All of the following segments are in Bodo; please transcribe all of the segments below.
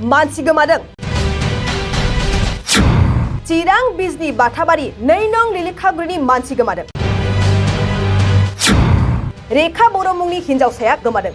मानसि गोमादों। चिरां बिजनी बाथाबारि 2 नं लिलिखागुरिनि मानसि गोमादों। रेखा बर' मुंनि हिनजावसाया गोमादों।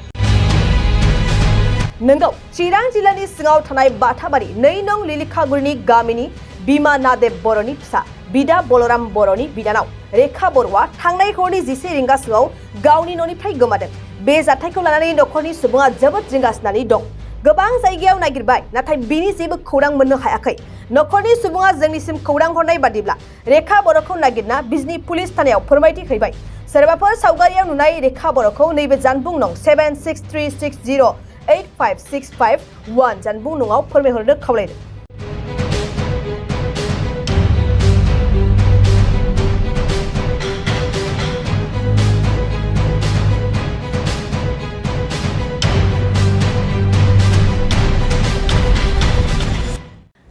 नंगौ, चिरां जिल्लानि सिङाव थानाय बाथाबारि 2 नं लिलिखागुरिनि गामिनि बिमा नादेब बर'नि फिसा बिदा बलराम बर'नि बिनानाव रेखा बर'आ थांनाय हरनि 11 रिंगासोआव गावनि न'निफ्राय गोमादों। बे जाथायखौ लानानै नखरनि सुबुङा जोबोद जिंगासिनानै दं। गोबां जायगायाव नागिरबाय, नाथाय बिनि जेबो खौरां मोननो हायाखै। नखरनि सुबुङा जोंनिसिम खौरां हरनाय बादिब्ला रेखा बर'खौ नागिरना बिजनी पुलिस थानायाव फोरमायथि हैबाय। सोरबाफोर सावगारियाव नुनाय रेखा बर'खौ नैबे जानबुं नं 7636085651 जानबुं नङाव फोरमायहरनो खावलायदों।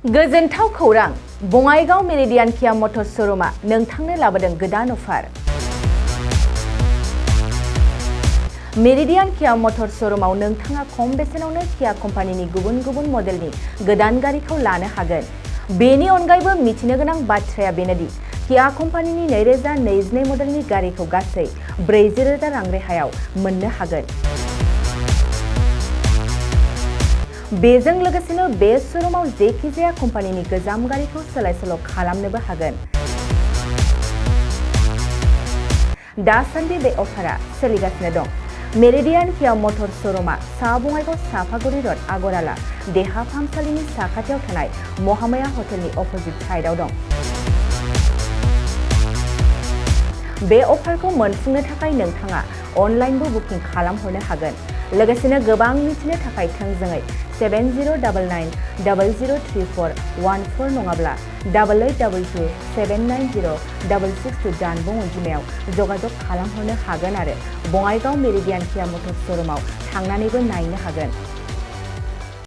गोजोनथाव खौरां, बङाइगाव मेरिडियान किया मटर्स श'रुमआ नोंथांनो लाबोदों गोदान अफार। मेरिडियान किया मटर्स श'रुमआव नोंथाङा खम बेसेनावनो किया कम्पानिनि गुबुन गुबुन मडेलनि गोदान गारिखौ लानो हागोन। बेनि अनगायैबो मिथिनो गोनां बाथ्राया बेनोदि किया कम्पानिनि 2022 मडेलनि गारिखौ गासै 40,000 रां रेहायाव मोननो हागोन। बेजों लोगोसेनो बे श'रुमाव जेखिजाया कम्पानिनि गोजाम गारिखौ सोलाय-सोल' खालामनोबो हागोन। दासान्दि बे अफारा सोलिगासिनो दं। मेरिडियान किया मटर्स श'रुमआ सा बङाइगाव साफागुरि र'ड आगराला देहा फाहामसालिनि साखाथियाव थानाय महामाया हटेलनि अपोजिट साइडआव दं। बे अफारखौ मोनफुंनो थाखाय नोंथाङा अनलाइनबो बुकिं खालामहरनो हागोन। लोगोसेनो गोबां मिथिनो थाखाय थोंजोङै 7099003414 नङाब्ला 8822790662 जानबुं अनजिमायाव जगाजग खालामहरनो हागोन आरो बङाइगाव मेरिडियान किया मटर्स श'रुमआव थांनानैबो नायनो हागोन।